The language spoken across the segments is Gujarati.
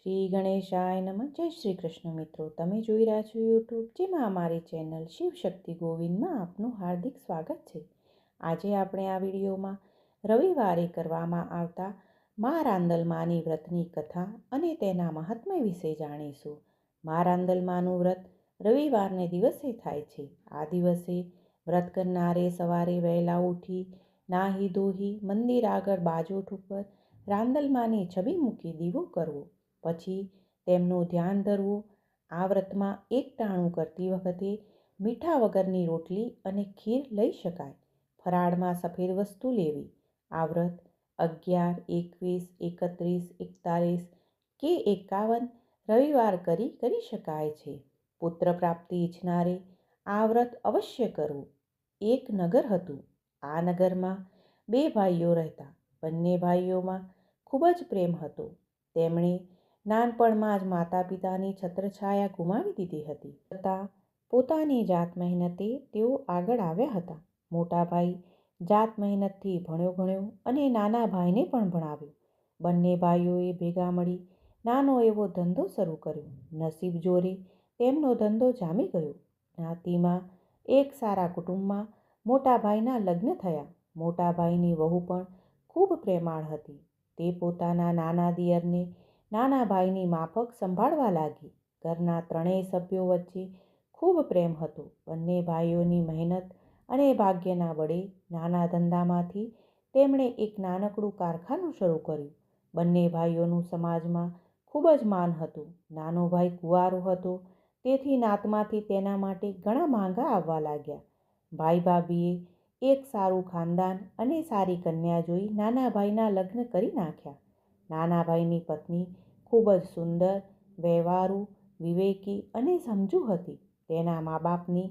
શ્રી ગણેશાય નમઃ. જય શ્રી કૃષ્ણ મિત્રો, તમે જોઈ રહ્યા છો યુટ્યુબ, જેમાં અમારી ચેનલ શિવ શક્તિ ગોવિંદમાં આપનું હાર્દિક સ્વાગત છે. આજે આપણે આ વિડીયોમાં રવિવારે કરવામાં આવતા મા રાંદલમાની વ્રતની કથા અને તેના મહાત્મ્ય વિશે જાણીશું. મા રાંદલમાનું વ્રત રવિવારને દિવસે થાય છે. આ દિવસે વ્રત કરનારે સવારે વહેલા ઉઠી નાહી ધોઈ મંદિર આગળ બાજોઠ ઉપર રાંદલમાની છબી મૂકી દીવો કરવો, પછી તેમનું ધ્યાન ધરવું. આ વ્રતમાં એક ટાણું કરતી વખતે મીઠા વગરની રોટલી અને ખીર લઈ શકાય. ફરાળમાં સફેદ વસ્તુ લેવી. આ વ્રત 11, 21, 31, 41 કે 51 રવિવાર કરી શકાય છે. પુત્ર પ્રાપ્તિ ઈચ્છનારે આ વ્રત અવશ્ય કરવું. એક નગર હતું. આ નગરમાં 2 ભાઈઓ રહેતા. બંને ભાઈઓમાં ખૂબ જ પ્રેમ હતો. તેમણે નાનપણમાં જ માતા પિતાની છત્રછાયા ગુમાવી દીધી હતી. છતાં પોતાની જાત મહેનતે તેઓ આગળ આવ્યા હતા. મોટા ભાઈ જાત મહેનતથી ભણ્યો અને નાના ભાઈને પણ ભણાવ્યો. બંને ભાઈઓએ ભેગા મળી નાનો એવો ધંધો શરૂ કર્યો. નસીબ જોરે તેમનો ધંધો જામી ગયો. જ્ઞાતિમાં એક સારા કુટુંબમાં મોટા ભાઈના લગ્ન થયા. મોટા ભાઈની વહુ પણ ખૂબ પ્રેમાળ હતી. તે પોતાના નાના દિયરને નાના ભાઈની માફક સંભાળવા લાગી. ઘરના 3 સભ્યો વચ્ચે ખૂબ પ્રેમ હતો. બંને ભાઈઓની મહેનત અને ભાગ્યના બળે નાના ધંધામાંથી તેમણે એક નાનકડું કારખાનું શરૂ કર્યું. બંને ભાઈઓનું સમાજમાં ખૂબ જ માન હતું. નાનો ભાઈ કુંવારો હતો, તેથી નાતમાંથી તેના માટે ઘણા માંગા આવવા લાગ્યા. ભાઈ ભાભીએ એક સારું ખાનદાન અને સારી કન્યા જોઈ નાના ભાઈના લગ્ન કરી નાખ્યા. નાના ભાઈની પત્ની ખૂબ જ સુંદર, વ્યવહારુ, વિવેકી અને સમજુ હતી. તેના મા બાપની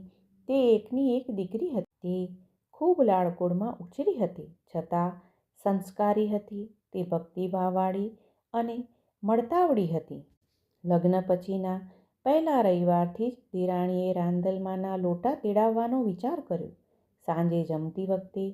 તે એકની એક દીકરી હતી. તે ખૂબ લાડકોડમાં ઉછરી હતી, છતાં સંસ્કારી હતી. તે ભક્તિભાવવાળી અને મળતાવડી હતી. લગ્ન પછીના પહેલા રવિવારથી જ દેરાણીએ રાંદલમાના લોટા તેડાવવાનો વિચાર કર્યો. સાંજે જમતી વખતે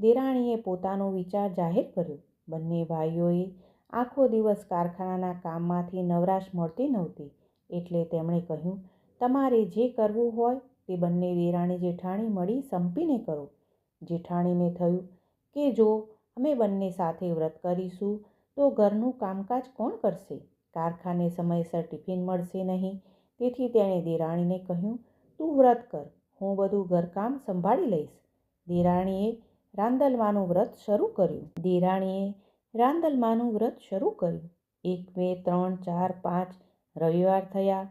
દેરાણીએ પોતાનો વિચાર જાહેર કર્યો. બંને ભાઈઓએ આખો દિવસ કારખાનાના કામમાંથી નવરાશ મળતી નહોતી, એટલે તેમણે કહ્યું, તમારે જે કરવું હોય તે બંને દેરાણી જેઠાણી મળી સંપીને કરો. જેઠાણીને થયું કે જો અમે બંને સાથે વ્રત કરીશું તો ઘરનું કામકાજ કોણ કરશે? કારખાને સમયસર ટિફિન મળશે નહીં. તેથી તેણે દેરાણીને કહ્યું, તું વ્રત કર, હું બધું ઘરકામ સંભાળી લઈશ. દેરાણીએ રાંદલમાનું વ્રત શરૂ કર્યું. 1, 2, 3, 4, 5 રવિવાર થયા.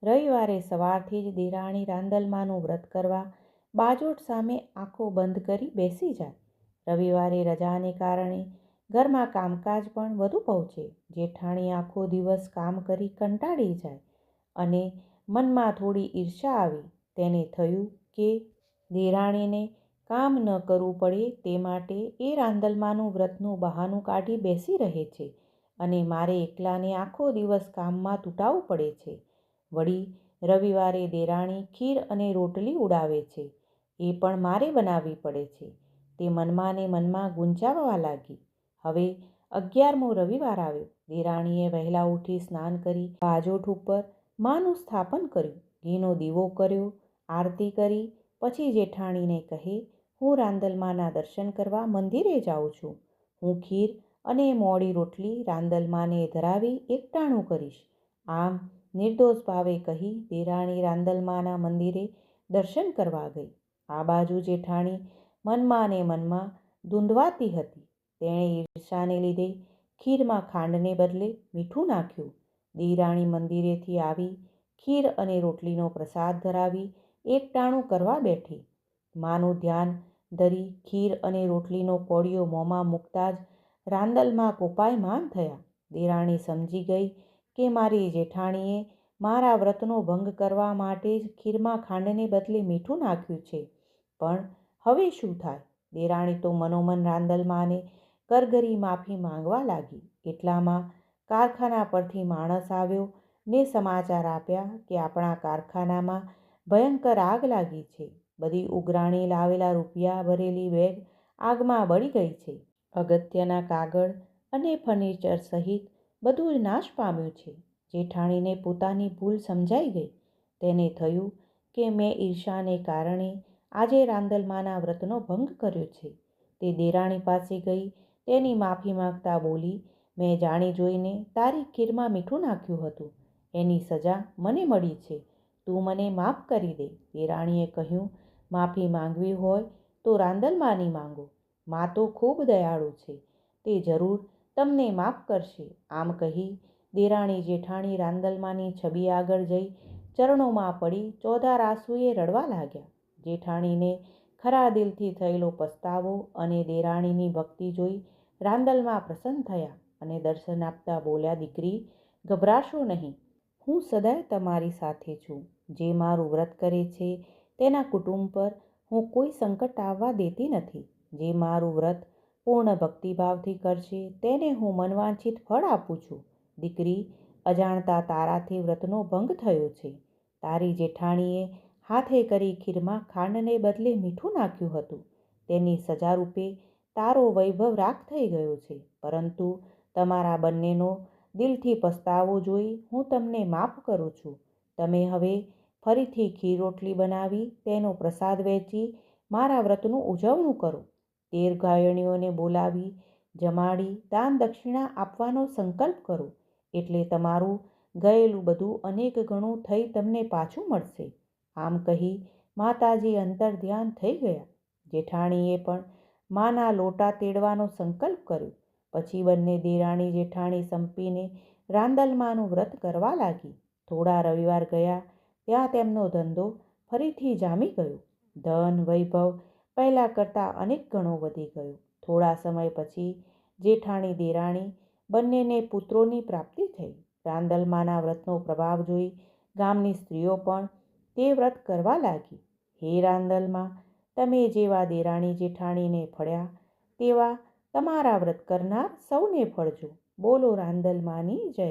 રવિવારે સવારથી જ દેરાણી રાંદલમાનું વ્રત કરવા બાજોઠ સામે આંખો બંધ કરી બેસી જાય. રવિવારે રજાને કારણે ઘરમાં કામકાજ પણ વધુ પહોંચે. જેઠાણી આખો દિવસ કામ કરી કંટાળી જાય અને મનમાં થોડી ઈર્ષ્યા આવી. તેને થયું કે દેરાણીને કામ ન કરવું પડે તે માટે એ રાંદલમાનું વ્રતનું બહાનું કાઢી બેસી રહે છે અને મારે એકલાને આખો દિવસ કામમાં તૂટાવવું પડે છે. વળી રવિવારે દેરાણી ખીર અને રોટલી ઉડાવે છે, એ પણ મારે બનાવવી પડે છે. તે મનમાં ને મનમાં ગુંચાવવા લાગી. હવે 11મો રવિવાર આવ્યો. દેરાણીએ વહેલા ઉઠી સ્નાન કરી બાજોઠ ઉપર માનું સ્થાપન કર્યું. ઘીનો દીવો કર્યો, આરતી કરી. પછી જેઠાણીને કહે, હું રાંદલમાના દર્શન કરવા મંદિરે જાઉં છું. હું ખીર અને મોડી રોટલી રાંદલમાને ધરાવી એકટાણું કરીશ. આમ નિર્દોષ ભાવે કહી દેરાણી રાંદલમાના મંદિરે દર્શન કરવા ગઈ. આ બાજુ જેઠાણી મનમાં ને મનમાં ધૂંધવાતી હતી. તેણે ઈર્ષાને લીધે ખીરમાં ખાંડને બદલે મીઠું નાખ્યું. દેરાણી મંદિરેથી આવી ખીર અને રોટલીનો પ્રસાદ ધરાવી એકટાણું કરવા બેઠી. માનું ધ્યાન ધરી ખીર અને રોટલીનો કોળિયો મોંમાં મૂકતા જ રાંદલમા કોપાયમાન થયા. દેરાણી સમજી ગઈ કે મારી જેઠાણીએ મારા વ્રતનો ભંગ કરવા માટે જ ખીરમાં ખાંડને બદલે મીઠું નાખ્યું છે. પણ હવે શું થાય? દેરાણી તો મનોમન રાંદલમાને કરગરી માફી માંગવા લાગી. એટલામાં કારખાના પરથી માણસ આવ્યો ને સમાચાર આપ્યા કે આપણા કારખાનામાં ભયંકર આગ લાગી છે. બધી ઉઘરાણી લાવેલા રૂપિયા ભરેલી બેગ આગમાં બળી ગઈ છે. અગત્યના કાગળ અને ફર્નિચર સહિત બધું જ નાશ પામ્યું છે. જેઠાણીને પોતાની ભૂલ સમજાઈ ગઈ. તેને થયું કે મેં ઈર્ષાને કારણે આજે રાંદલમાના વ્રતનો ભંગ કર્યો છે. તે દેરાણી પાસે ગઈ તેની માફી માંગતા બોલી, મેં જાણી જોઈને તારી ખીરમાં મીઠું નાખ્યું હતું. એની સજા મને મળી છે. તું મને માફ કરી દે. દેરાણીએ કહ્યું, માફી માંગવી હોય તો રાંદલમાની માંગો. મા તો ખૂબ દયાળુ છે. તે જરૂર તમને માફ કરશે. આમ કહી દેરાણી જેઠાણી રાંદલમાની છબી આગળ જઈ ચરણોમાં પડી ચોધાર આંસુએ રડવા લાગ્યા. જેઠાણીને ખરા દિલથી થયેલો પસ્તાવો અને દેરાણીની ભક્તિ જોઈ રાંદલમાં પ્રસન્ન થયા અને દર્શન આપતા બોલ્યા, દીકરી, ગભરાશો નહીં. હું સદાય તમારી સાથે છું. જે મારું વ્રત કરે છે તેના કુટુંબ પર હું કોઈ સંકટ આવવા દેતી નથી. જે મારું વ્રત પૂર્ણ ભક્તિભાવથી કરશે તેને હું મનવાંછિત ફળ આપું છું. દીકરી, અજાણતા તારાથી વ્રતનો ભંગ થયો છે. તારી જેઠાણીએ હાથે કરી ખીરમાં ખાંડને બદલે મીઠું નાખ્યું હતું. તેની સજા રૂપે તારો વૈભવ રાખ થઈ ગયો છે. પરંતુ તમારા બંનેનો દિલથી પસ્તાવો જોઈ હું તમને માફ કરું છું. તમે હવે ફરીથી ખીર રોટલી બનાવી તેનો પ્રસાદ વહેંચી મારા વ્રતનું ઉજવણું કરો. 13 ગાયણીઓને બોલાવી જમાડી દાન દક્ષિણા આપવાનો સંકલ્પ કરો. એટલે તમારું ગયેલું બધું અનેક ગણું થઈ તમને પાછું મળશે. આમ કહી માતાજી અંતર ધ્યાન થઈ ગયા. જેઠાણીએ પણ માના લોટા તેડવાનો સંકલ્પ કર્યો. પછી બંને દેરાણી જેઠાણી સંપીને રાંદલમાનું વ્રત કરવા લાગી. થોડા રવિવાર ગયા ત્યાં તેમનો ધંધો ફરીથી જામી ગયો. ધન વૈભવ પહેલાં કરતાં અનેક ગણો વધી ગયો. થોડા સમય પછી જેઠાણી દેરાણી બંનેને પુત્રોની પ્રાપ્તિ થઈ. રાંદલમાના વ્રતનો પ્રભાવ જોઈ ગામની સ્ત્રીઓ પણ તે વ્રત કરવા લાગી. હે રાંદલમા, તમે જેવા દેરાણી જેઠાણીને ફળ્યા તેવા તમારા વ્રત કરનાર સૌને ફળજો. બોલો રાંદલમાની જય.